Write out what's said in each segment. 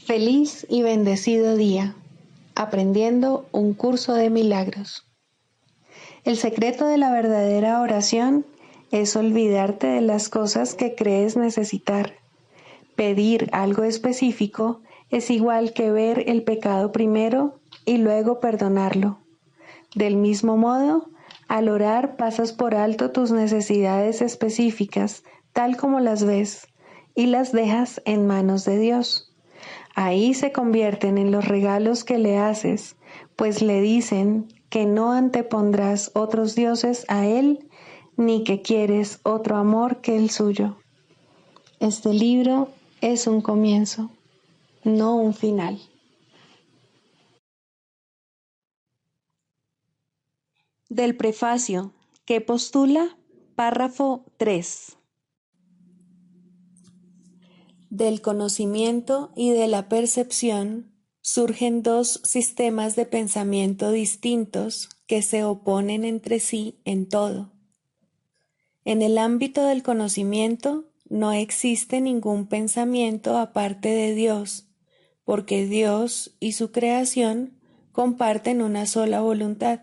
Feliz y bendecido día, aprendiendo un curso de milagros. El secreto de la verdadera oración es olvidarte de las cosas que crees necesitar. Pedir algo específico es igual que ver el pecado primero y luego perdonarlo. Del mismo modo, al orar pasas por alto tus necesidades específicas, tal como las ves, y las dejas en manos de Dios. Ahí se convierten en los regalos que le haces, pues le dicen que no antepondrás otros dioses a Él, ni que quieres otro amor que el suyo. Este libro es un comienzo, no un final. Del prefacio, que postula, párrafo 3. Del conocimiento y de la percepción surgen dos sistemas de pensamiento distintos que se oponen entre sí en todo. En el ámbito del conocimiento no existe ningún pensamiento aparte de Dios, porque Dios y su creación comparten una sola voluntad.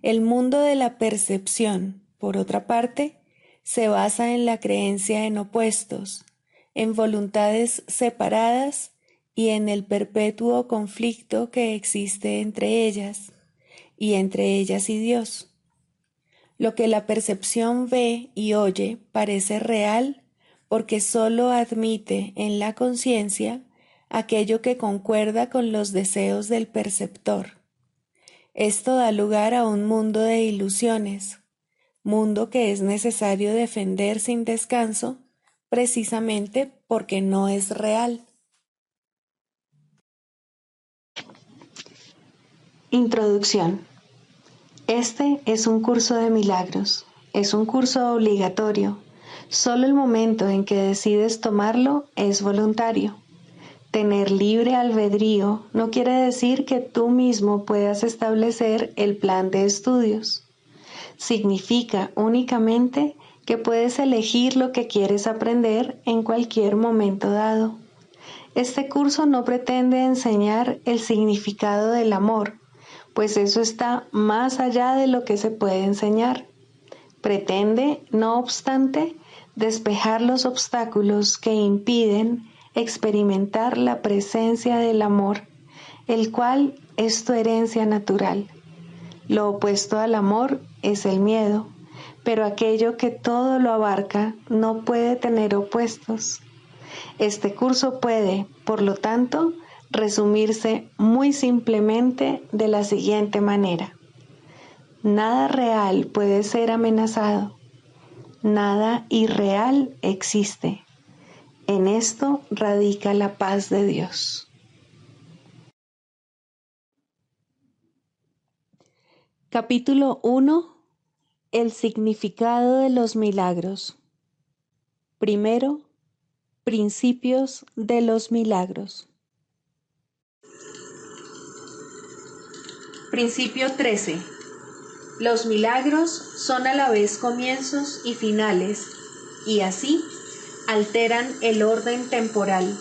El mundo de la percepción, por otra parte, se basa en la creencia en opuestos, en voluntades separadas y en el perpetuo conflicto que existe entre ellas y Dios. Lo que la percepción ve y oye parece real porque sólo admite en la conciencia aquello que concuerda con los deseos del perceptor. Esto da lugar a un mundo de ilusiones, mundo que es necesario defender sin descanso, precisamente porque no es real. Introducción. Este es un curso de milagros, es un curso obligatorio. Solo el momento en que decides tomarlo es voluntario. Tener libre albedrío no quiere decir que tú mismo puedas establecer el plan de estudios. Significa únicamente que puedes elegir lo que quieres aprender en cualquier momento dado. Este curso no pretende enseñar el significado del amor, pues eso está más allá de lo que se puede enseñar. Pretende, no obstante, despejar los obstáculos que impiden experimentar la presencia del amor, el cual es tu herencia natural. Lo opuesto al amor es el miedo, pero aquello que todo lo abarca no puede tener opuestos. Este curso puede, por lo tanto, resumirse muy simplemente de la siguiente manera. Nada real puede ser amenazado. Nada irreal existe. En esto radica la paz de Dios. Capítulo 1. El significado de los milagros. Primero, principios de los milagros. Principio 13. Los milagros son a la vez comienzos y finales, y así alteran el orden temporal.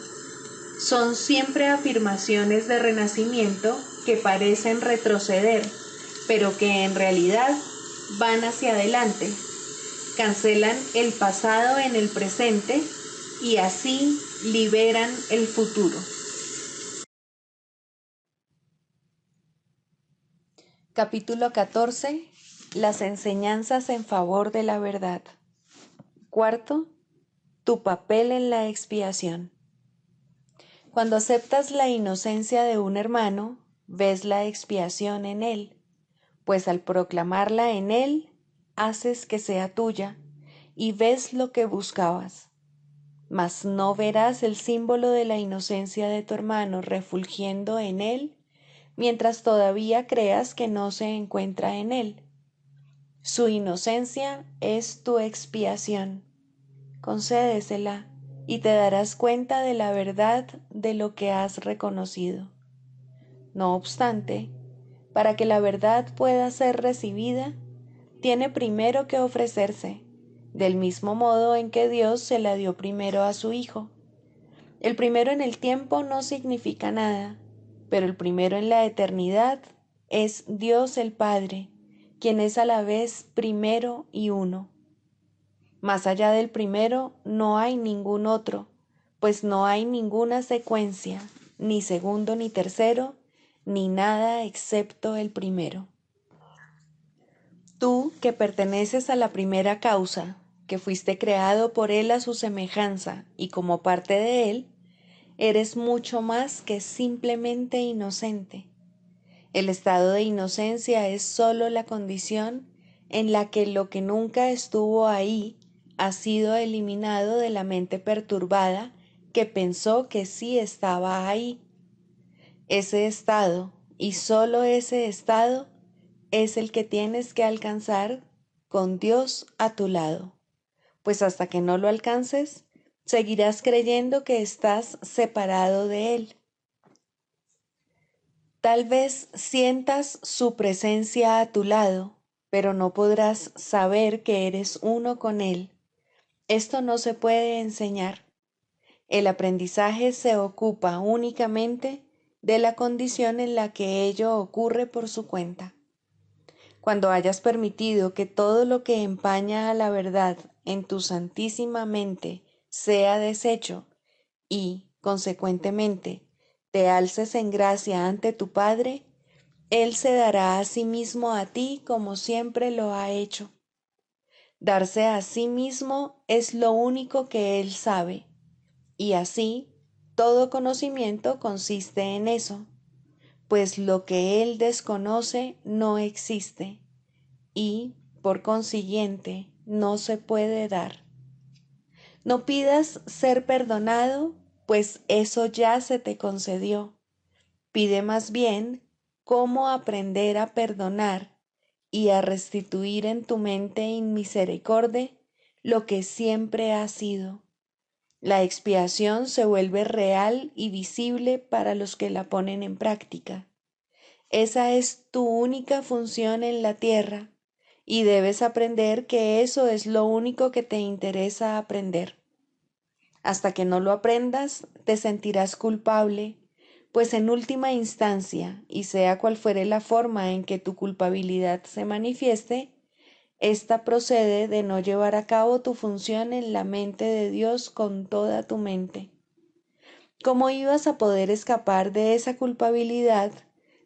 Son siempre afirmaciones de renacimiento que parecen retroceder, pero que en realidad van hacia adelante. Cancelan el pasado en el presente y así liberan el futuro. Capítulo 14. Las enseñanzas en favor de la verdad. Cuarto, tu papel en la expiación. Cuando aceptas la inocencia de un hermano, ves la expiación en él, pues al proclamarla en él, haces que sea tuya y ves lo que buscabas. Mas no verás el símbolo de la inocencia de tu hermano refulgiendo en él, mientras todavía creas que no se encuentra en él. Su inocencia es tu expiación. Concédesela y te darás cuenta de la verdad de lo que has reconocido. No obstante, para que la verdad pueda ser recibida, tiene primero que ofrecerse, del mismo modo en que Dios se la dio primero a su Hijo. El primero en el tiempo no significa nada, pero el primero en la eternidad es Dios el Padre, quien es a la vez primero y uno. Más allá del primero no hay ningún otro, pues no hay ninguna secuencia, ni segundo ni tercero, ni nada excepto el primero. Tú, que perteneces a la primera causa, que fuiste creado por Él a su semejanza y como parte de Él, eres mucho más que simplemente inocente. El estado de inocencia es sólo la condición en la que lo que nunca estuvo ahí ha sido eliminado de la mente perturbada que pensó que sí estaba ahí. Ese estado, y sólo ese estado, es el que tienes que alcanzar con Dios a tu lado, pues hasta que no lo alcances, seguirás creyendo que estás separado de Él. Tal vez sientas su presencia a tu lado, pero no podrás saber que eres uno con Él. Esto no se puede enseñar. El aprendizaje se ocupa únicamente de la condición en la que ello ocurre por su cuenta. Cuando hayas permitido que todo lo que empaña a la verdad en tu santísima mente sea deshecho y, consecuentemente, te alces en gracia ante tu Padre, Él se dará a sí mismo a ti como siempre lo ha hecho. Darse a sí mismo es lo único que Él sabe, y así todo conocimiento consiste en eso, pues lo que Él desconoce no existe y, por consiguiente, no se puede dar. No pidas ser perdonado, pues eso ya se te concedió. Pide más bien cómo aprender a perdonar y a restituir en tu mente inmisericordia lo que siempre ha sido. La expiación se vuelve real y visible para los que la ponen en práctica. Esa es tu única función en la tierra y debes aprender que eso es lo único que te interesa aprender. Hasta que no lo aprendas, te sentirás culpable, pues en última instancia, y sea cual fuere la forma en que tu culpabilidad se manifieste, ésta procede de no llevar a cabo tu función en la mente de Dios con toda tu mente. ¿Cómo ibas a poder escapar de esa culpabilidad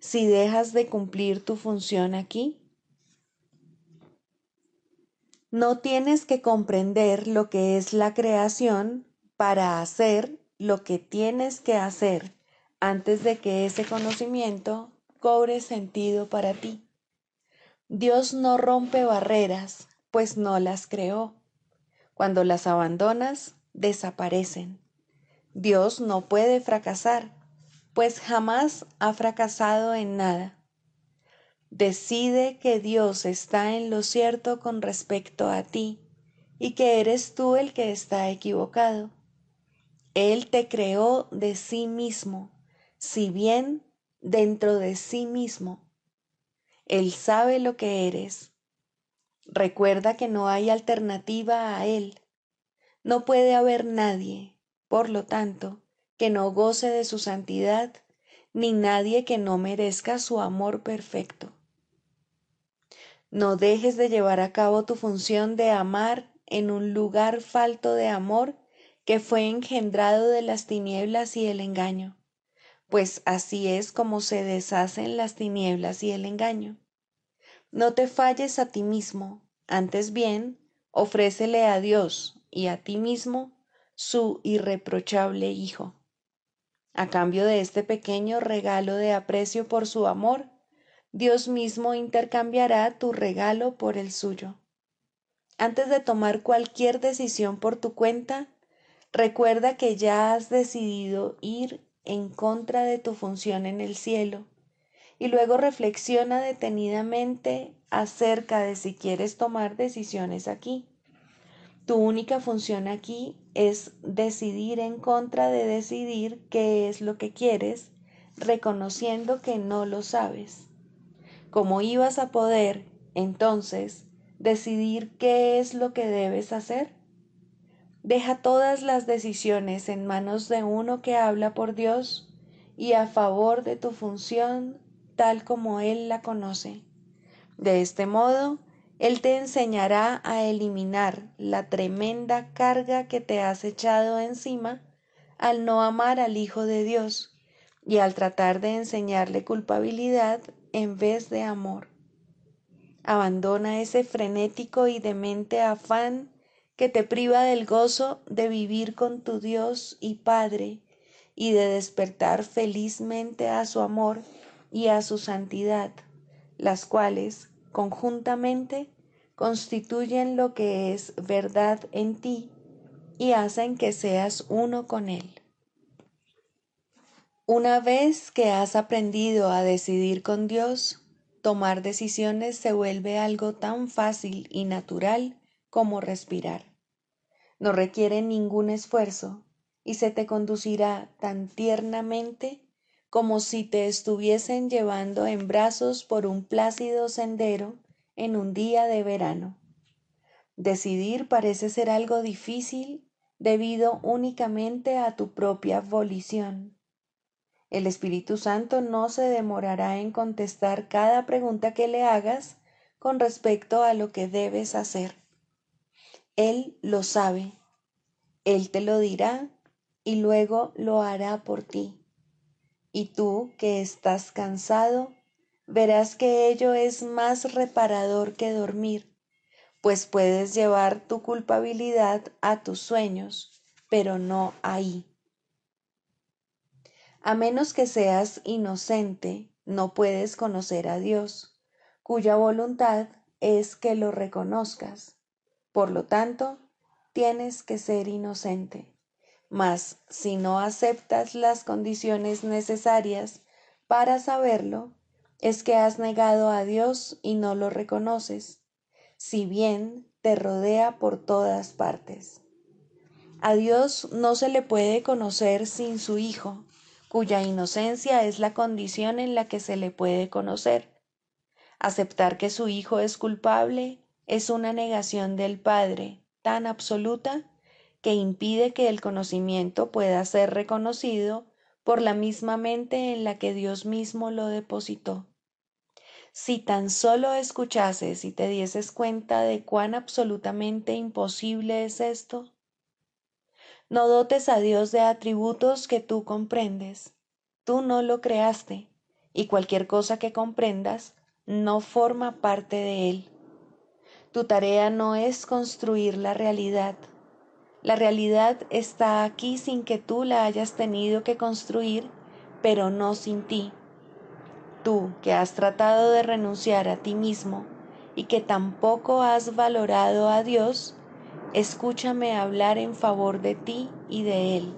si dejas de cumplir tu función aquí? No tienes que comprender lo que es la creación para hacer lo que tienes que hacer antes de que ese conocimiento cobre sentido para ti. Dios no rompe barreras, pues no las creó. Cuando las abandonas, desaparecen. Dios no puede fracasar, pues jamás ha fracasado en nada. Decide que Dios está en lo cierto con respecto a ti y que eres tú el que está equivocado. Él te creó de sí mismo, si bien dentro de sí mismo. Él sabe lo que eres. Recuerda que no hay alternativa a Él. No puede haber nadie, por lo tanto, que no goce de su santidad, ni nadie que no merezca su amor perfecto. No dejes de llevar a cabo tu función de amar en un lugar falto de amor que fue engendrado de las tinieblas y el engaño, pues así es como se deshacen las tinieblas y el engaño. No te falles a ti mismo, antes bien, ofrécele a Dios y a ti mismo su irreprochable Hijo. A cambio de este pequeño regalo de aprecio por su amor, Dios mismo intercambiará tu regalo por el suyo. Antes de tomar cualquier decisión por tu cuenta, recuerda que ya has decidido ir en contra de tu función en el cielo y luego reflexiona detenidamente acerca de si quieres tomar decisiones aquí. Tu única función aquí es decidir en contra de decidir qué es lo que quieres, reconociendo que no lo sabes. ¿Cómo ibas a poder, entonces, decidir qué es lo que debes hacer? Deja todas las decisiones en manos de uno que habla por Dios y a favor de tu función tal como Él la conoce. De este modo, Él te enseñará a eliminar la tremenda carga que te has echado encima al no amar al Hijo de Dios y al tratar de enseñarle culpabilidad en vez de amor. Abandona ese frenético y demente afán que te priva del gozo de vivir con tu Dios y Padre y de despertar felizmente a su amor y a su santidad, las cuales, conjuntamente, constituyen lo que es verdad en ti y hacen que seas uno con Él. Una vez que has aprendido a decidir con Dios, tomar decisiones se vuelve algo tan fácil y natural como respirar. No requiere ningún esfuerzo y se te conducirá tan tiernamente como si te estuviesen llevando en brazos por un plácido sendero en un día de verano. Decidir parece ser algo difícil debido únicamente a tu propia volición. El Espíritu Santo no se demorará en contestar cada pregunta que le hagas con respecto a lo que debes hacer. Él lo sabe, Él te lo dirá y luego lo hará por ti. Y tú, que estás cansado, verás que ello es más reparador que dormir, pues puedes llevar tu culpabilidad a tus sueños, pero no ahí. A menos que seas inocente, no puedes conocer a Dios, cuya voluntad es que lo reconozcas. Por lo tanto, tienes que ser inocente. Mas si no aceptas las condiciones necesarias para saberlo, es que has negado a Dios y no lo reconoces, si bien te rodea por todas partes. A Dios no se le puede conocer sin su Hijo, cuya inocencia es la condición en la que se le puede conocer. Aceptar que su Hijo es culpable es una negación del Padre tan absoluta que impide que el conocimiento pueda ser reconocido por la misma mente en la que Dios mismo lo depositó. Si tan solo escuchases y te dieses cuenta de cuán absolutamente imposible es esto, no dotes a Dios de atributos que tú comprendes. Tú no lo creaste, y cualquier cosa que comprendas no forma parte de Él. Tu tarea no es construir la realidad. La realidad está aquí sin que tú la hayas tenido que construir, pero no sin ti. Tú, que has tratado de renunciar a ti mismo y que tampoco has valorado a Dios, escúchame hablar en favor de ti y de Él.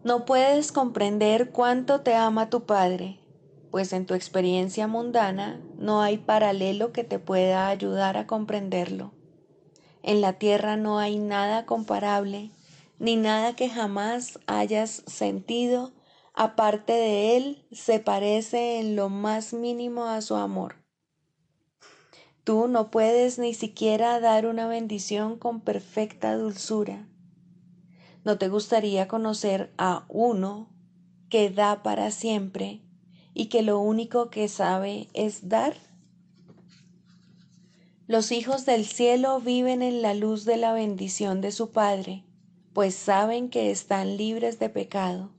No puedes comprender cuánto te ama tu Padre, pues en tu experiencia mundana no hay paralelo que te pueda ayudar a comprenderlo. En la tierra no hay nada comparable, ni nada que jamás hayas sentido, aparte de Él, se parece en lo más mínimo a su amor. Tú no puedes ni siquiera dar una bendición con perfecta dulzura. ¿No te gustaría conocer a uno que da para siempre y que lo único que sabe es dar? Los hijos del cielo viven en la luz de la bendición de su Padre, pues saben que están libres de pecado.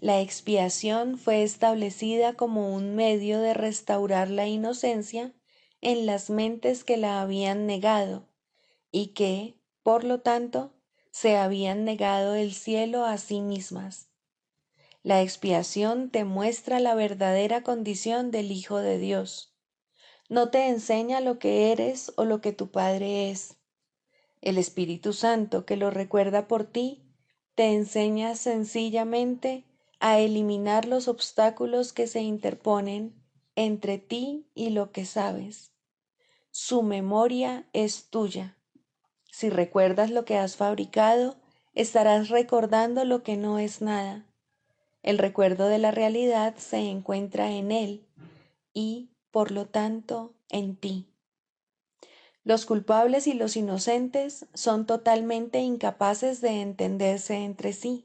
La expiación fue establecida como un medio de restaurar la inocencia en las mentes que la habían negado y que, por lo tanto, se habían negado el cielo a sí mismas. La expiación te muestra la verdadera condición del Hijo de Dios. No te enseña lo que eres o lo que tu Padre es. El Espíritu Santo, que lo recuerda por ti, te enseña sencillamente a eliminar los obstáculos que se interponen entre ti y lo que sabes. Su memoria es tuya. Si recuerdas lo que has fabricado, estarás recordando lo que no es nada. El recuerdo de la realidad se encuentra en él y, por lo tanto, en ti. Los culpables y los inocentes son totalmente incapaces de entenderse entre sí.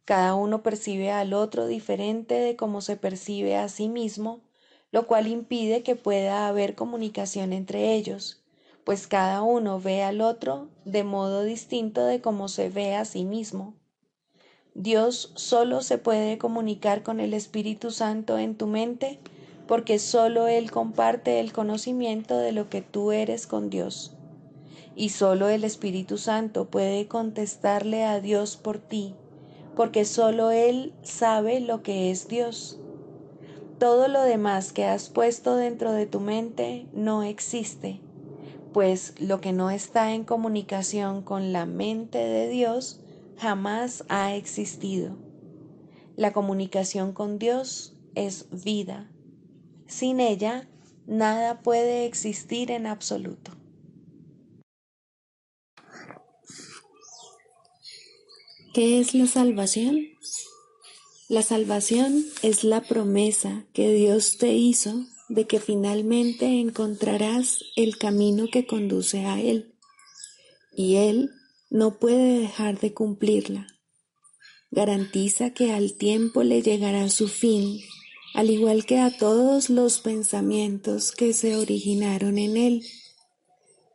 Cada uno percibe al otro diferente de cómo se percibe a sí mismo, lo cual impide que pueda haber comunicación entre ellos, pues cada uno ve al otro de modo distinto de cómo se ve a sí mismo. Dios solo se puede comunicar con el Espíritu Santo en tu mente porque solo Él comparte el conocimiento de lo que tú eres con Dios. Y solo el Espíritu Santo puede contestarle a Dios por ti, porque solo Él sabe lo que es Dios. Todo lo demás que has puesto dentro de tu mente no existe, pues lo que no está en comunicación con la mente de Dios jamás ha existido. La comunicación con Dios es vida. Sin ella, nada puede existir en absoluto. ¿Qué es la salvación? La salvación es la promesa que Dios te hizo de que finalmente encontrarás el camino que conduce a Él, y Él no puede dejar de cumplirla. Garantiza que al tiempo le llegará su fin, al igual que a todos los pensamientos que se originaron en Él.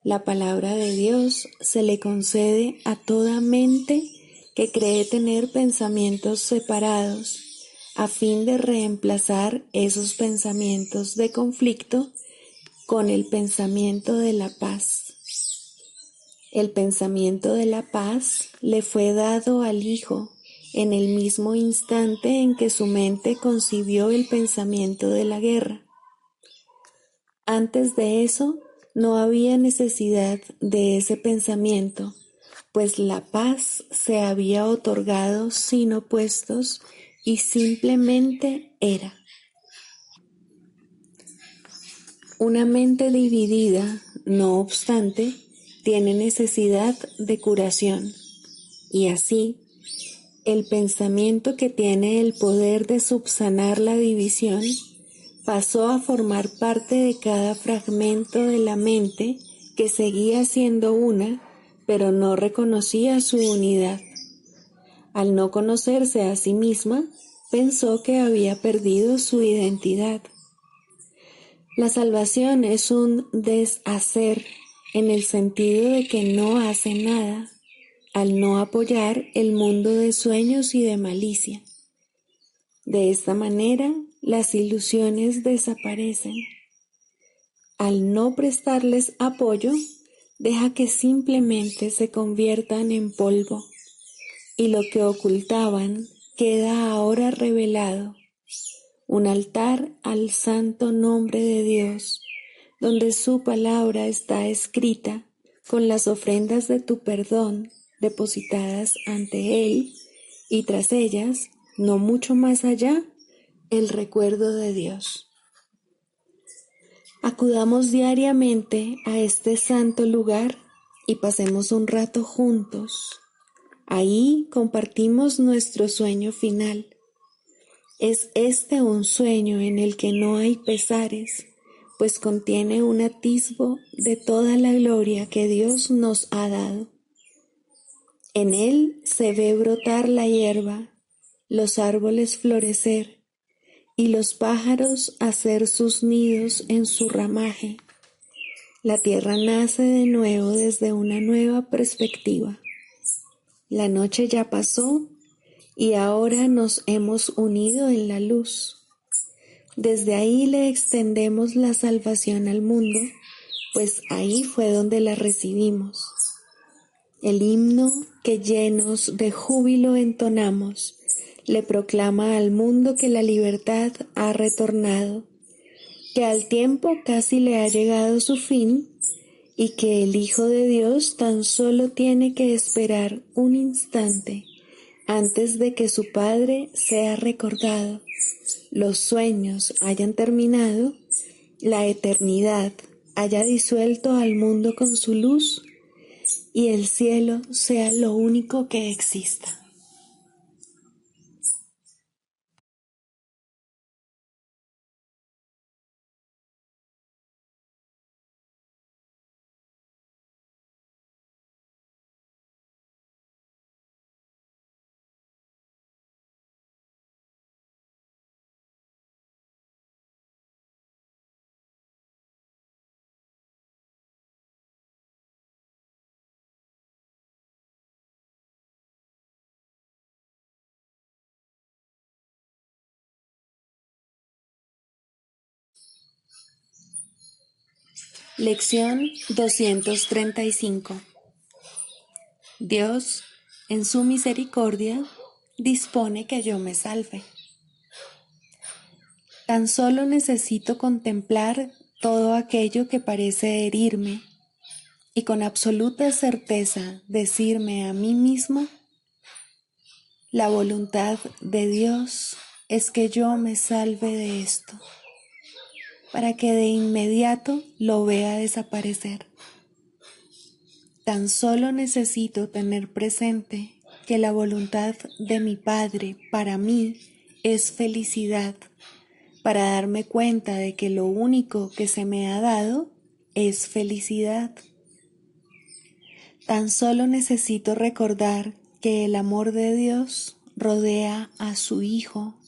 La palabra de Dios se le concede a toda mente que cree tener pensamientos separados, a fin de reemplazar esos pensamientos de conflicto con el pensamiento de la paz. El pensamiento de la paz le fue dado al Hijo en el mismo instante en que su mente concibió el pensamiento de la guerra. Antes de eso, no había necesidad de ese pensamiento, pues la paz se había otorgado sin opuestos y simplemente era. Una mente dividida, no obstante, tiene necesidad de curación, y así, el pensamiento que tiene el poder de subsanar la división pasó a formar parte de cada fragmento de la mente que seguía siendo una, pero no reconocía su unidad. Al no conocerse a sí misma, pensó que había perdido su identidad. La salvación es un deshacer en el sentido de que no hace nada, al no apoyar el mundo de sueños y de malicia. De esta manera, las ilusiones desaparecen. Al no prestarles apoyo, deja que simplemente se conviertan en polvo, y lo que ocultaban queda ahora revelado, un altar al santo nombre de Dios, donde su palabra está escrita con las ofrendas de tu perdón depositadas ante Él, y tras ellas, no mucho más allá, el recuerdo de Dios. Acudamos diariamente a este santo lugar y pasemos un rato juntos. Ahí compartimos nuestro sueño final. Es este un sueño en el que no hay pesares, pues contiene un atisbo de toda la gloria que Dios nos ha dado. En él se ve brotar la hierba, los árboles florecer y los pájaros hacer sus nidos en su ramaje. La tierra nace de nuevo desde una nueva perspectiva. La noche ya pasó y ahora nos hemos unido en la luz. Desde ahí le extendemos la salvación al mundo, pues ahí fue donde la recibimos. El himno que llenos de júbilo entonamos, le proclama al mundo que la libertad ha retornado, que al tiempo casi le ha llegado su fin y que el Hijo de Dios tan solo tiene que esperar un instante antes de que su Padre sea recordado, los sueños hayan terminado, la eternidad haya disuelto al mundo con su luz y el cielo sea lo único que exista. Lección 235. Dios, en su misericordia, dispone que yo me salve. Tan solo necesito contemplar todo aquello que parece herirme y con absoluta certeza decirme a mí mismo: la voluntad de Dios es que yo me salve de esto, para que de inmediato lo vea desaparecer. Tan solo necesito tener presente que la voluntad de mi Padre para mí es felicidad, para darme cuenta de que lo único que se me ha dado es felicidad. Tan solo necesito recordar que el amor de Dios rodea a su Hijo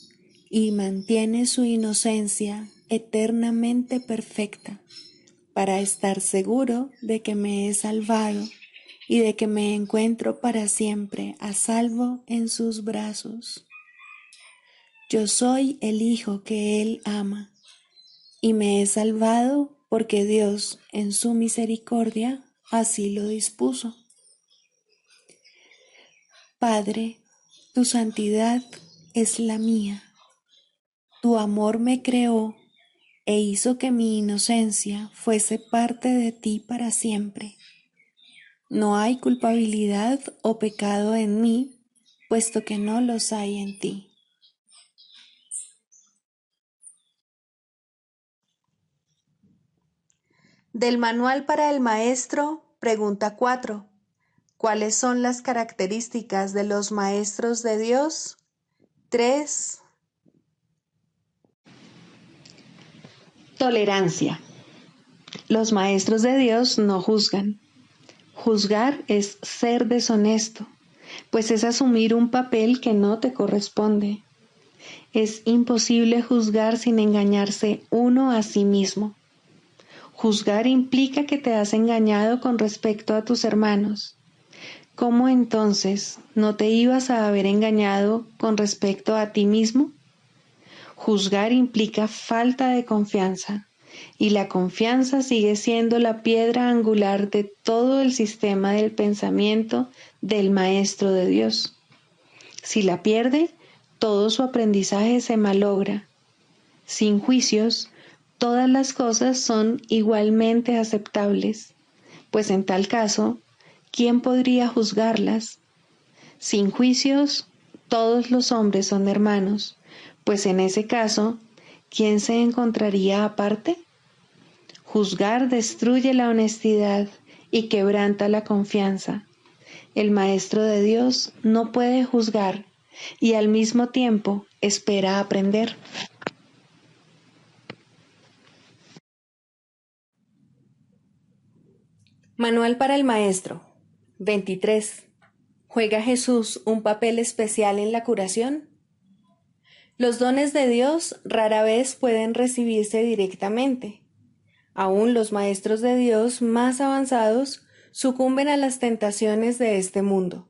y mantiene su inocencia eternamente perfecta, para estar seguro de que me he salvado y de que me encuentro para siempre a salvo en sus brazos. Yo soy el Hijo que Él ama y me he salvado porque Dios, en su misericordia, así lo dispuso. Padre, tu santidad es la mía. Tu amor me creó e hizo que mi inocencia fuese parte de ti para siempre. No hay culpabilidad o pecado en mí, puesto que no los hay en ti. Del Manual para el Maestro, pregunta 4. ¿Cuáles son las características de los maestros de Dios? 3. Tolerancia. Los maestros de Dios no juzgan. Juzgar es ser deshonesto, pues es asumir un papel que no te corresponde. Es imposible juzgar sin engañarse uno a sí mismo. Juzgar implica que te has engañado con respecto a tus hermanos. ¿Cómo entonces no te ibas a haber engañado con respecto a ti mismo? Juzgar implica falta de confianza, y la confianza sigue siendo la piedra angular de todo el sistema del pensamiento del Maestro de Dios. Si la pierde, todo su aprendizaje se malogra. Sin juicios, todas las cosas son igualmente aceptables, pues en tal caso, ¿quién podría juzgarlas? Sin juicios, todos los hombres son hermanos, pues en ese caso, ¿quién se encontraría aparte? Juzgar destruye la honestidad y quebranta la confianza. El Maestro de Dios no puede juzgar y al mismo tiempo espera aprender. Manual para el Maestro. 23. ¿Juega Jesús un papel especial en la curación? Los dones de Dios rara vez pueden recibirse directamente. Aún los maestros de Dios más avanzados sucumben a las tentaciones de este mundo.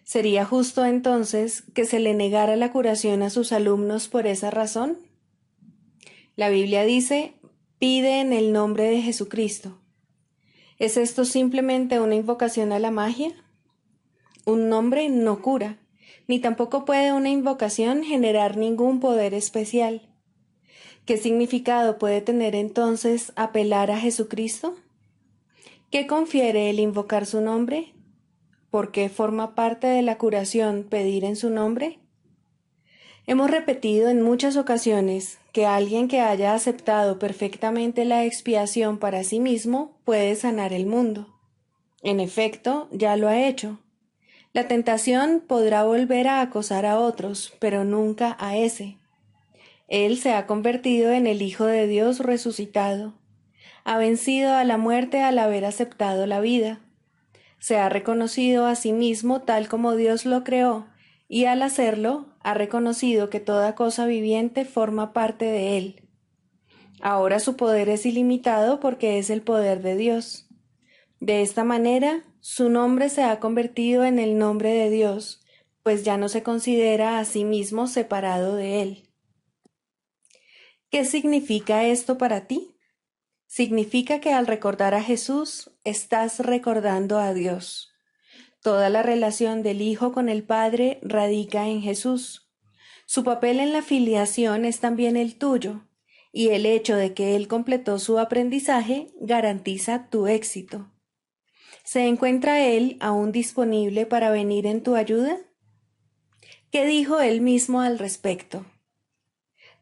¿Sería justo entonces que se le negara la curación a sus alumnos por esa razón? La Biblia dice: pide en el nombre de Jesucristo. ¿Es esto simplemente una invocación a la magia? Un nombre no cura, ni tampoco puede una invocación generar ningún poder especial. ¿Qué significado puede tener entonces apelar a Jesucristo? ¿Qué confiere el invocar su nombre? ¿Por qué forma parte de la curación pedir en su nombre? Hemos repetido en muchas ocasiones que alguien que haya aceptado perfectamente la expiación para sí mismo puede sanar el mundo. En efecto, ya lo ha hecho. La tentación podrá volver a acosar a otros, pero nunca a ese. Él se ha convertido en el Hijo de Dios resucitado. Ha vencido a la muerte al haber aceptado la vida. Se ha reconocido a sí mismo tal como Dios lo creó, y al hacerlo, ha reconocido que toda cosa viviente forma parte de él. Ahora su poder es ilimitado porque es el poder de Dios. De esta manera, su nombre se ha convertido en el nombre de Dios, pues ya no se considera a sí mismo separado de él. ¿Qué significa esto para ti? Significa que al recordar a Jesús, estás recordando a Dios. Toda la relación del Hijo con el Padre radica en Jesús. Su papel en la filiación es también el tuyo, y el hecho de que Él completó su aprendizaje garantiza tu éxito. ¿Se encuentra Él aún disponible para venir en tu ayuda? ¿Qué dijo Él mismo al respecto?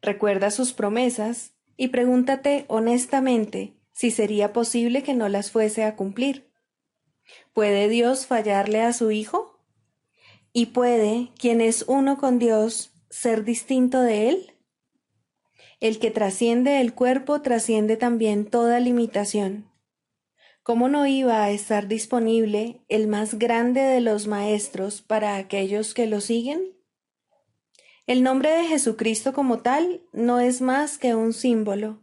Recuerda sus promesas y pregúntate honestamente si sería posible que no las fuese a cumplir. ¿Puede Dios fallarle a su Hijo? ¿Y puede quien es uno con Dios ser distinto de Él? El que trasciende el cuerpo trasciende también toda limitación. ¿Cómo no iba a estar disponible el más grande de los maestros para aquellos que lo siguen? El nombre de Jesucristo como tal no es más que un símbolo,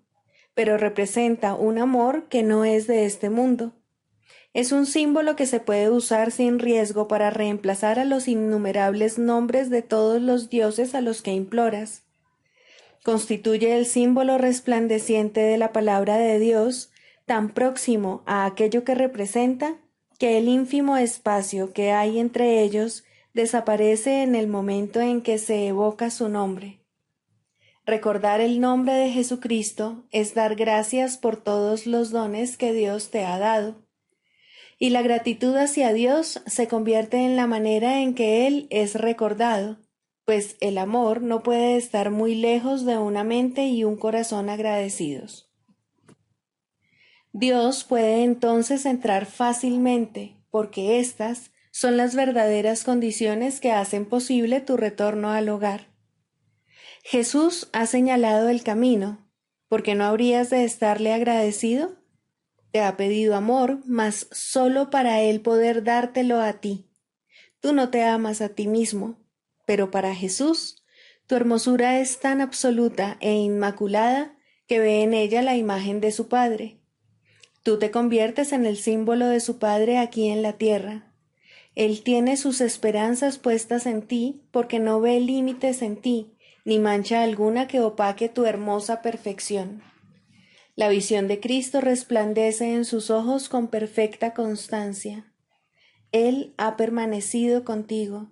pero representa un amor que no es de este mundo. Es un símbolo que se puede usar sin riesgo para reemplazar a los innumerables nombres de todos los dioses a los que imploras. Constituye el símbolo resplandeciente de la palabra de Dios, tan próximo a aquello que representa, que el ínfimo espacio que hay entre ellos desaparece en el momento en que se evoca su nombre. Recordar el nombre de Jesucristo es dar gracias por todos los dones que Dios te ha dado. Y la gratitud hacia Dios se convierte en la manera en que Él es recordado, pues el amor no puede estar muy lejos de una mente y un corazón agradecidos. Dios puede entonces entrar fácilmente, porque estas son las verdaderas condiciones que hacen posible tu retorno al hogar. Jesús ha señalado el camino, ¿por qué no habrías de estarle agradecido? Te ha pedido amor, mas solo para Él poder dártelo a ti. Tú no te amas a ti mismo, pero para Jesús, tu hermosura es tan absoluta e inmaculada que ve en ella la imagen de su Padre. Tú te conviertes en el símbolo de su Padre aquí en la tierra. Él tiene sus esperanzas puestas en ti porque no ve límites en ti, ni mancha alguna que opaque tu hermosa perfección. La visión de Cristo resplandece en sus ojos con perfecta constancia. Él ha permanecido contigo.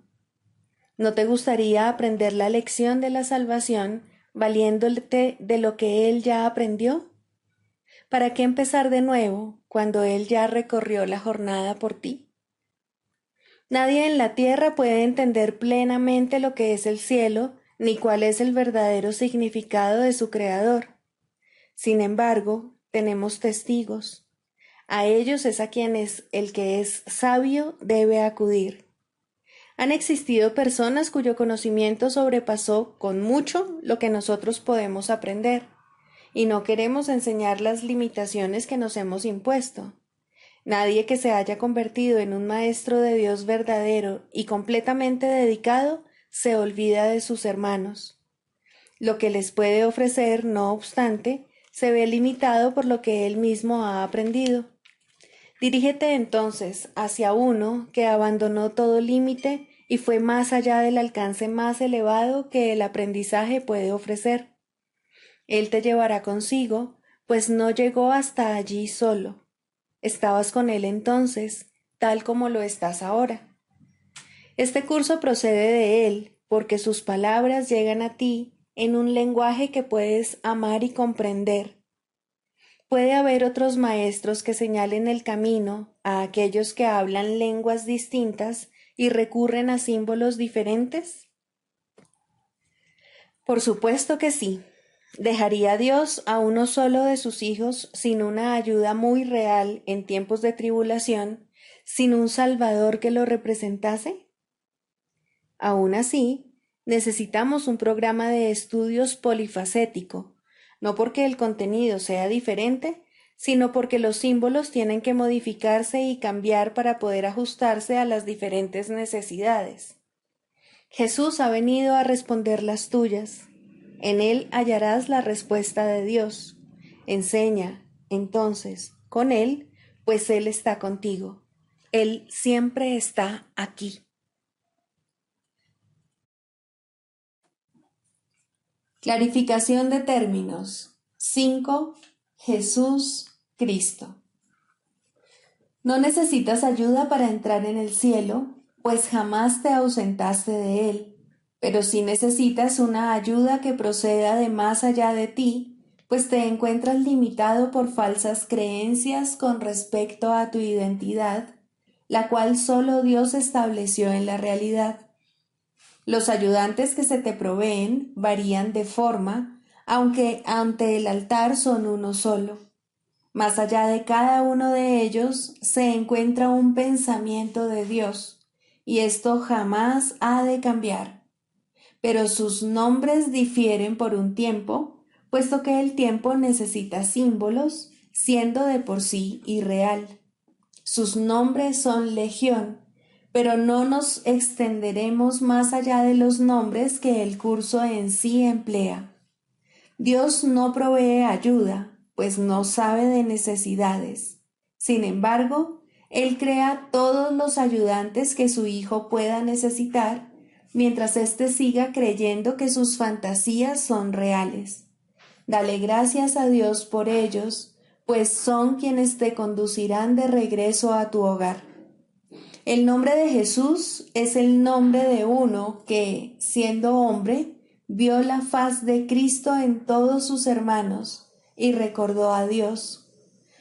¿No te gustaría aprender la lección de la salvación valiéndote de lo que Él ya aprendió? ¿Para qué empezar de nuevo cuando Él ya recorrió la jornada por ti? Nadie en la tierra puede entender plenamente lo que es el cielo, ni cuál es el verdadero significado de su Creador. Sin embargo, tenemos testigos. A ellos es a quienes el que es sabio debe acudir. Han existido personas cuyo conocimiento sobrepasó con mucho lo que nosotros podemos aprender, y no queremos enseñar las limitaciones que nos hemos impuesto. Nadie que se haya convertido en un maestro de Dios verdadero y completamente dedicado se olvida de sus hermanos. Lo que les puede ofrecer, no obstante, se ve limitado por lo que él mismo ha aprendido. Dirígete entonces hacia uno que abandonó todo límite y fue más allá del alcance más elevado que el aprendizaje puede ofrecer. Él te llevará consigo, pues no llegó hasta allí solo. Estabas con él entonces, tal como lo estás ahora. Este curso procede de él, porque sus palabras llegan a ti en un lenguaje que puedes amar y comprender. ¿Puede haber otros maestros que señalen el camino a aquellos que hablan lenguas distintas y recurren a símbolos diferentes? Por supuesto que sí. ¿Dejaría Dios a uno solo de sus hijos sin una ayuda muy real en tiempos de tribulación, sin un Salvador que lo representase? Aún así, necesitamos un programa de estudios polifacético, no porque el contenido sea diferente, sino porque los símbolos tienen que modificarse y cambiar para poder ajustarse a las diferentes necesidades. Jesús ha venido a responder las tuyas. En Él hallarás la respuesta de Dios. Enseña, entonces, con Él, pues Él está contigo. Él siempre está aquí. Clarificación de términos. 5. Jesús Cristo. No necesitas ayuda para entrar en el cielo, pues jamás te ausentaste de él, pero sí necesitas una ayuda que proceda de más allá de ti, pues te encuentras limitado por falsas creencias con respecto a tu identidad, la cual solo Dios estableció en la realidad. Los ayudantes que se te proveen varían de forma, aunque ante el altar son uno solo. Más allá de cada uno de ellos se encuentra un pensamiento de Dios, y esto jamás ha de cambiar. Pero sus nombres difieren por un tiempo, puesto que el tiempo necesita símbolos, siendo de por sí irreal. Sus nombres son legión, pero no nos extenderemos más allá de los nombres que el curso en sí emplea. Dios no provee ayuda, pues no sabe de necesidades. Sin embargo, Él crea todos los ayudantes que su Hijo pueda necesitar, mientras éste siga creyendo que sus fantasías son reales. Dale gracias a Dios por ellos, pues son quienes te conducirán de regreso a tu hogar. El nombre de Jesús es el nombre de uno que, siendo hombre, vio la faz de Cristo en todos sus hermanos y recordó a Dios.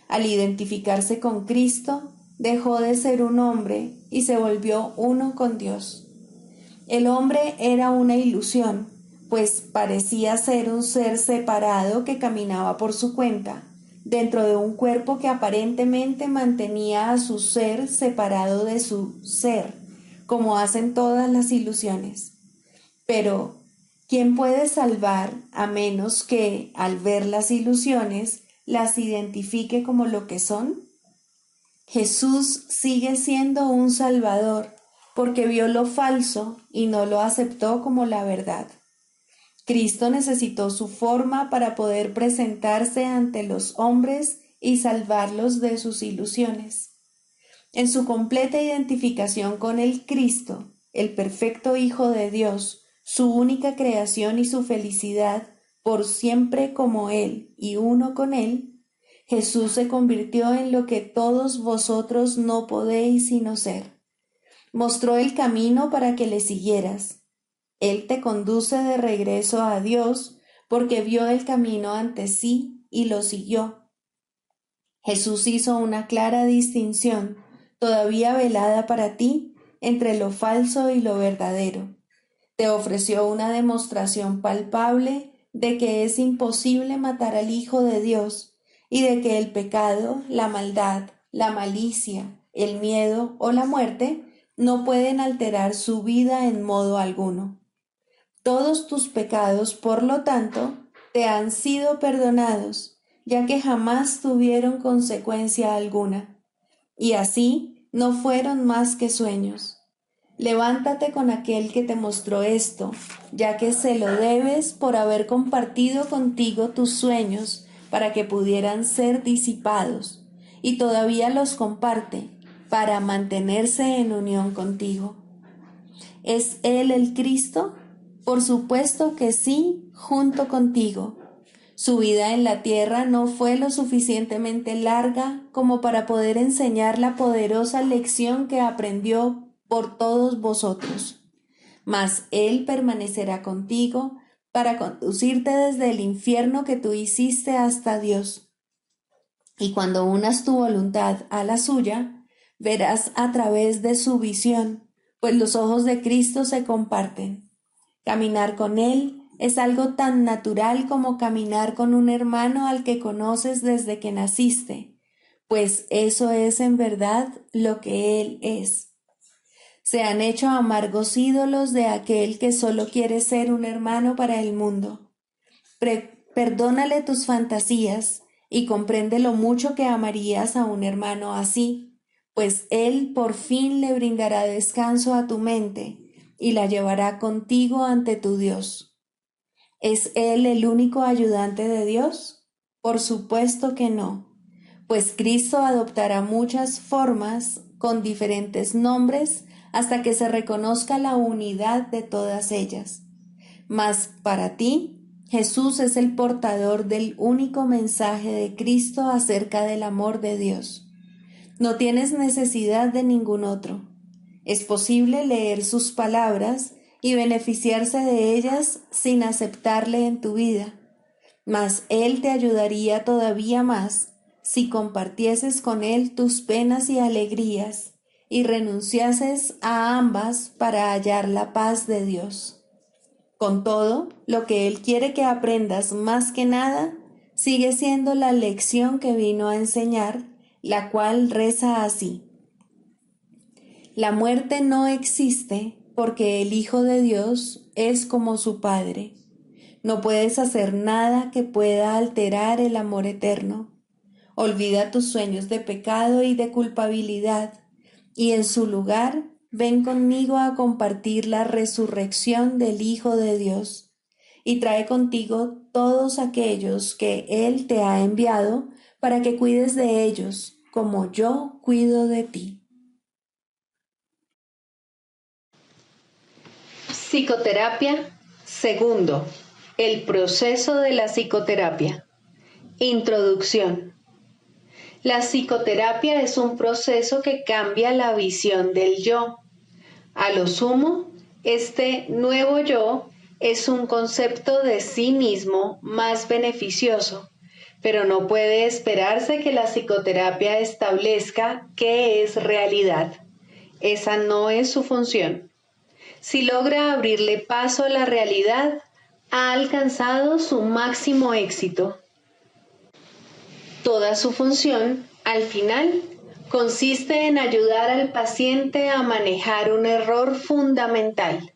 Al identificarse con Cristo, dejó de ser un hombre y se volvió uno con Dios. El hombre era una ilusión, pues parecía ser un ser separado que caminaba por su cuenta, dentro de un cuerpo que aparentemente mantenía a su ser separado de su ser, como hacen todas las ilusiones. Pero, ¿quién puede salvar a menos que, al ver las ilusiones, las identifique como lo que son? Jesús sigue siendo un Salvador, porque vio lo falso y no lo aceptó como la verdad. Cristo necesitó su forma para poder presentarse ante los hombres y salvarlos de sus ilusiones. En su completa identificación con el Cristo, el perfecto Hijo de Dios, su única creación y su felicidad, por siempre como Él y uno con Él, Jesús se convirtió en lo que todos vosotros no podéis sino ser. Mostró el camino para que le siguieras. Él te conduce de regreso a Dios porque vio el camino ante sí y lo siguió. Jesús hizo una clara distinción, todavía velada para ti, entre lo falso y lo verdadero. Te ofreció una demostración palpable de que es imposible matar al Hijo de Dios y de que el pecado, la maldad, la malicia, el miedo o la muerte no pueden alterar su vida en modo alguno. Todos tus pecados, por lo tanto, te han sido perdonados, ya que jamás tuvieron consecuencia alguna, y así no fueron más que sueños. Levántate con aquel que te mostró esto, ya que se lo debes por haber compartido contigo tus sueños para que pudieran ser disipados, y todavía los comparte para mantenerse en unión contigo. ¿Es Él el Cristo? Por supuesto que sí, junto contigo. Su vida en la tierra no fue lo suficientemente larga como para poder enseñar la poderosa lección que aprendió por todos vosotros. Mas Él permanecerá contigo para conducirte desde el infierno que tú hiciste hasta Dios. Y cuando unas tu voluntad a la suya, verás a través de su visión, pues los ojos de Cristo se comparten. Caminar con Él es algo tan natural como caminar con un hermano al que conoces desde que naciste, pues eso es en verdad lo que Él es. Se han hecho amargos ídolos de aquel que solo quiere ser un hermano para el mundo. Perdónale tus fantasías y comprende lo mucho que amarías a un hermano así, pues Él por fin le brindará descanso a tu mente y la llevará contigo ante tu Dios. ¿Es Él el único ayudante de Dios? Por supuesto que no, pues Cristo adoptará muchas formas con diferentes nombres hasta que se reconozca la unidad de todas ellas. Mas para ti, Jesús es el portador del único mensaje de Cristo acerca del amor de Dios. No tienes necesidad de ningún otro. Es posible leer sus palabras y beneficiarse de ellas sin aceptarle en tu vida, mas Él te ayudaría todavía más si compartieses con Él tus penas y alegrías y renunciases a ambas para hallar la paz de Dios. Con todo, lo que Él quiere que aprendas más que nada sigue siendo la lección que vino a enseñar, la cual reza así: la muerte no existe porque el Hijo de Dios es como su Padre. No puedes hacer nada que pueda alterar el amor eterno. Olvida tus sueños de pecado y de culpabilidad, y en su lugar ven conmigo a compartir la resurrección del Hijo de Dios, y trae contigo todos aquellos que Él te ha enviado para que cuides de ellos, como yo cuido de ti. Psicoterapia. Segundo, el proceso de la psicoterapia. Introducción. La psicoterapia es un proceso que cambia la visión del yo. A lo sumo, este nuevo yo es un concepto de sí mismo más beneficioso, pero no puede esperarse que la psicoterapia establezca qué es realidad. Esa no es su función. Si logra abrirle paso a la realidad, ha alcanzado su máximo éxito. Toda su función, al final, consiste en ayudar al paciente a manejar un error fundamental: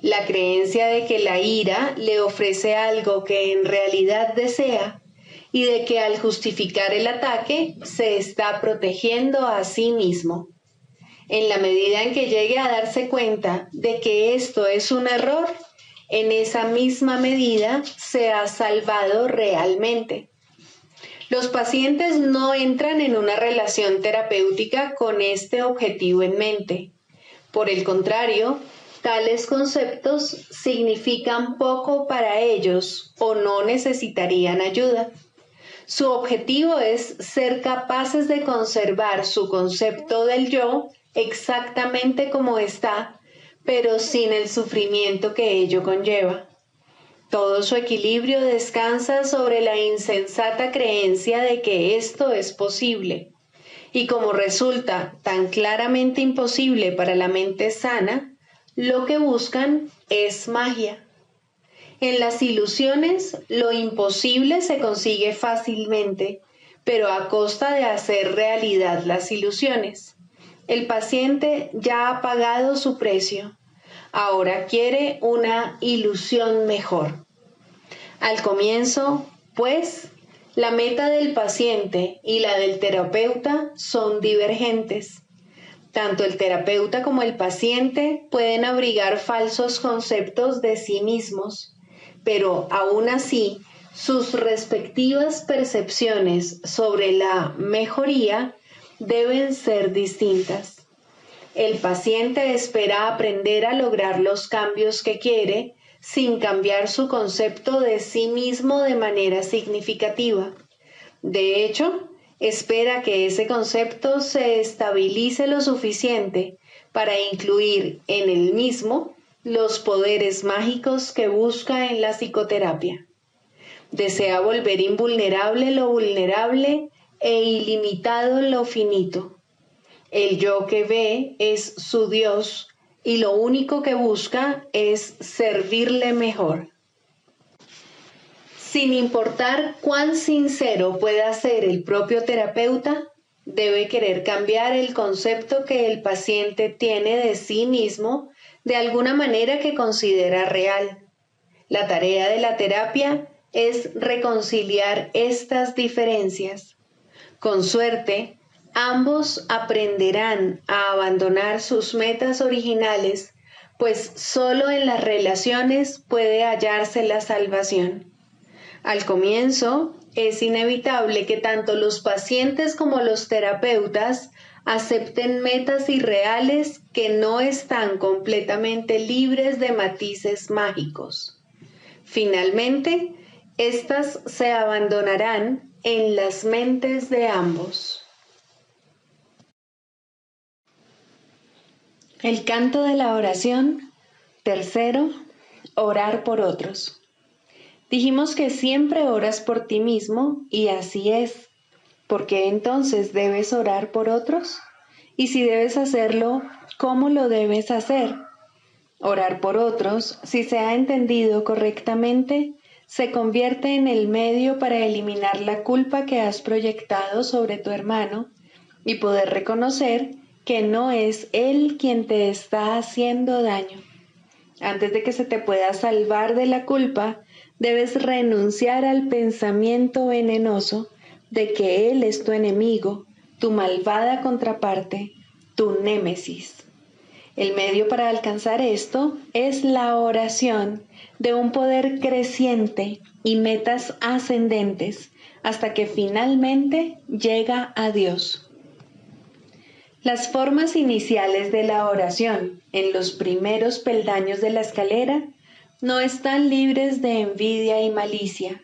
la creencia de que la ira le ofrece algo que en realidad desea y de que al justificar el ataque se está protegiendo a sí mismo. En la medida en que llegue a darse cuenta de que esto es un error, en esa misma medida se ha salvado realmente. Los pacientes no entran en una relación terapéutica con este objetivo en mente. Por el contrario, tales conceptos significan poco para ellos o no necesitarían ayuda. Su objetivo es ser capaces de conservar su concepto del yo exactamente como está, pero sin el sufrimiento que ello conlleva. Todo su equilibrio descansa sobre la insensata creencia de que esto es posible, y como resulta tan claramente imposible para la mente sana, lo que buscan es magia. En las ilusiones, lo imposible se consigue fácilmente, pero a costa de hacer realidad las ilusiones. El paciente ya ha pagado su precio. Ahora quiere una ilusión mejor. Al comienzo, pues, la meta del paciente y la del terapeuta son divergentes. Tanto el terapeuta como el paciente pueden abrigar falsos conceptos de sí mismos, pero aún así, sus respectivas percepciones sobre la mejoría deben ser distintas. El paciente espera aprender a lograr los cambios que quiere sin cambiar su concepto de sí mismo de manera significativa. De hecho, espera que ese concepto se estabilice lo suficiente para incluir en él mismo los poderes mágicos que busca en la psicoterapia. Desea volver invulnerable lo vulnerable e ilimitado lo finito. El yo que ve es su Dios y lo único que busca es servirle mejor. Sin importar cuán sincero pueda ser el propio terapeuta, debe querer cambiar el concepto que el paciente tiene de sí mismo de alguna manera que considera real. La tarea de la terapia es reconciliar estas diferencias. Con suerte, ambos aprenderán a abandonar sus metas originales, pues solo en las relaciones puede hallarse la salvación. Al comienzo, es inevitable que tanto los pacientes como los terapeutas acepten metas irreales que no están completamente libres de matices mágicos. Finalmente, éstas se abandonarán en las mentes de ambos. El canto de la oración. Tercero, orar por otros. Dijimos que siempre oras por ti mismo y así es. ¿Por qué entonces debes orar por otros? Y si debes hacerlo, ¿cómo lo debes hacer? Orar por otros, si se ha entendido correctamente, se convierte en el medio para eliminar la culpa que has proyectado sobre tu hermano y poder reconocer que no es él quien te está haciendo daño. Antes de que se te pueda salvar de la culpa, debes renunciar al pensamiento venenoso de que él es tu enemigo, tu malvada contraparte, tu némesis. El medio para alcanzar esto es la oración de un poder creciente y metas ascendentes hasta que finalmente llega a Dios. Las formas iniciales de la oración en los primeros peldaños de la escalera no están libres de envidia y malicia,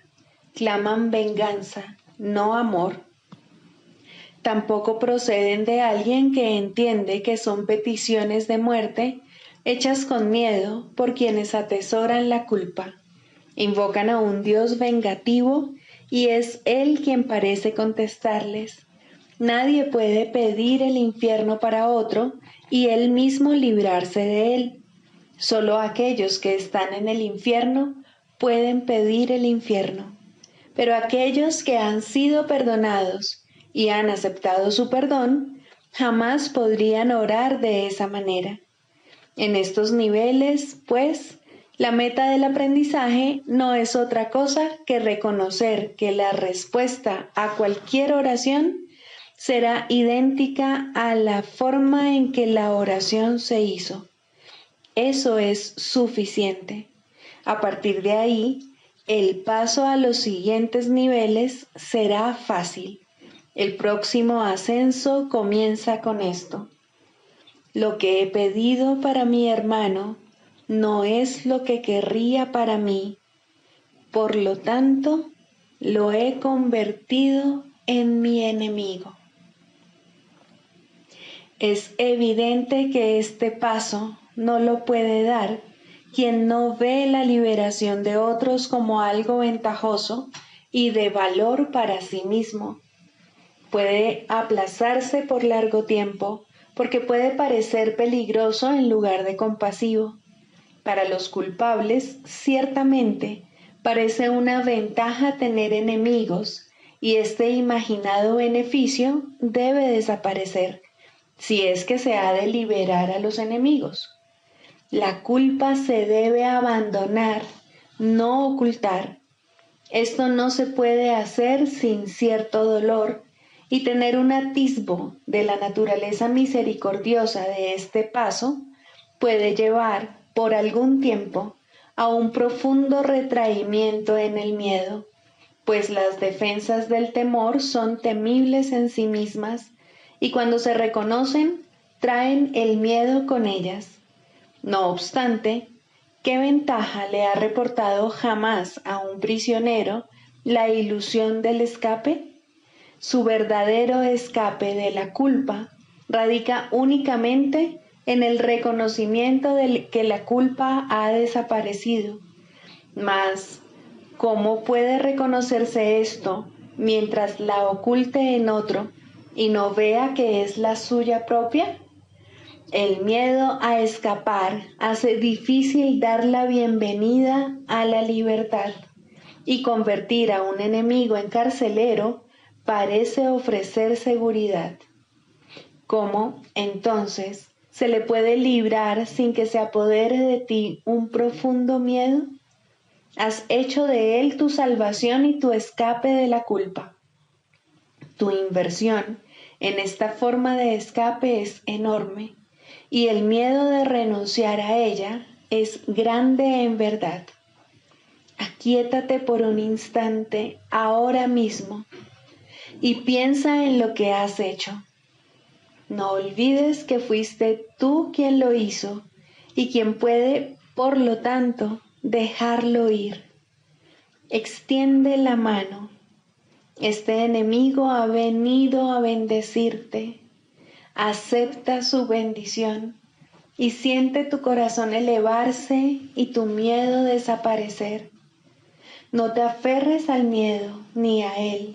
claman venganza, no amor. Tampoco proceden de alguien que entiende que son peticiones de muerte hechas con miedo por quienes atesoran la culpa. Invocan a un Dios vengativo y es Él quien parece contestarles. Nadie puede pedir el infierno para otro y él mismo librarse de él. Solo aquellos que están en el infierno pueden pedir el infierno. Pero aquellos que han sido perdonados y han aceptado su perdón, jamás podrían orar de esa manera. En estos niveles, pues, la meta del aprendizaje no es otra cosa que reconocer que la respuesta a cualquier oración será idéntica a la forma en que la oración se hizo. Eso es suficiente. A partir de ahí, el paso a los siguientes niveles será fácil. El próximo ascenso comienza con esto. Lo que he pedido para mi hermano no es lo que querría para mí. Por lo tanto, lo he convertido en mi enemigo. Es evidente que este paso no lo puede dar quien no ve la liberación de otros como algo ventajoso y de valor para sí mismo. Puede aplazarse por largo tiempo porque puede parecer peligroso en lugar de compasivo. Para los culpables, ciertamente, parece una ventaja tener enemigos y este imaginado beneficio debe desaparecer si es que se ha de liberar a los enemigos. La culpa se debe abandonar, no ocultar. Esto no se puede hacer sin cierto dolor y tener un atisbo de la naturaleza misericordiosa de este paso puede llevar por algún tiempo a un profundo retraimiento en el miedo, pues las defensas del temor son temibles en sí mismas y cuando se reconocen traen el miedo con ellas. No obstante, ¿qué ventaja le ha reportado jamás a un prisionero la ilusión del escape? Su verdadero escape de la culpa radica únicamente en el reconocimiento de que la culpa ha desaparecido. Mas, ¿cómo puede reconocerse esto mientras la oculte en otro y no vea que es la suya propia? El miedo a escapar hace difícil dar la bienvenida a la libertad y convertir a un enemigo en carcelero parece ofrecer seguridad. ¿Cómo, entonces, se le puede librar sin que se apodere de ti un profundo miedo? Has hecho de él tu salvación y tu escape de la culpa. Tu inversión en esta forma de escape es enorme y el miedo de renunciar a ella es grande en verdad. Aquíétate por un instante ahora mismo y piensa en lo que has hecho. No olvides que fuiste tú quien lo hizo y quien puede, por lo tanto, dejarlo ir. Extiende la mano. Este enemigo ha venido a bendecirte. Acepta su bendición y siente tu corazón elevarse y tu miedo desaparecer. No te aferres al miedo ni a él.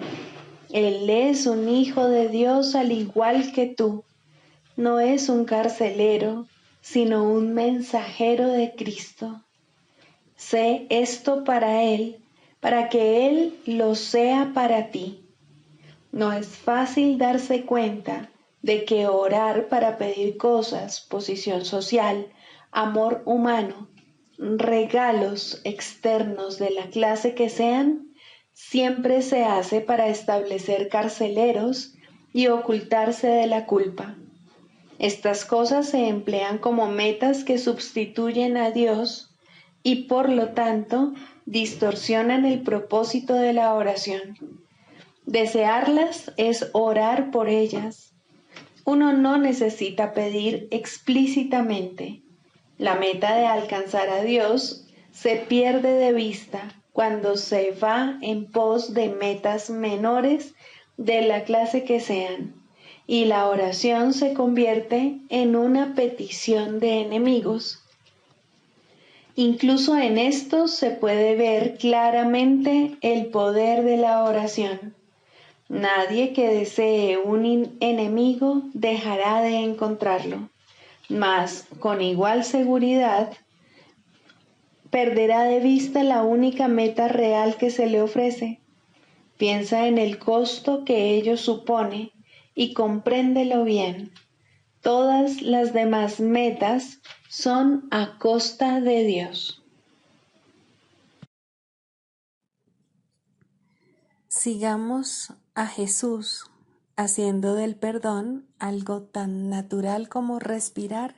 Él es un hijo de Dios al igual que tú. No es un carcelero, sino un mensajero de Cristo. Sé esto para él, para que él lo sea para ti. No es fácil darse cuenta de que orar para pedir cosas, posición social, amor humano, regalos externos de la clase que sean, siempre se hace para establecer carceleros y ocultarse de la culpa. Estas cosas se emplean como metas que sustituyen a Dios y por lo tanto distorsionan el propósito de la oración. Desearlas es orar por ellas. Uno no necesita pedir explícitamente. La meta de alcanzar a Dios se pierde de vista cuando se va en pos de metas menores de la clase que sean, y la oración se convierte en una petición de enemigos. Incluso en esto se puede ver claramente el poder de la oración. Nadie que desee un enemigo dejará de encontrarlo, mas con igual seguridad perderá de vista la única meta real que se le ofrece. Piensa en el costo que ello supone y compréndelo bien. Todas las demás metas son a costa de Dios. Sigamos a Jesús haciendo del perdón algo tan natural como respirar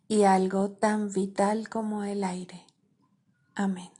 y algo tan vital como el aire. Amén.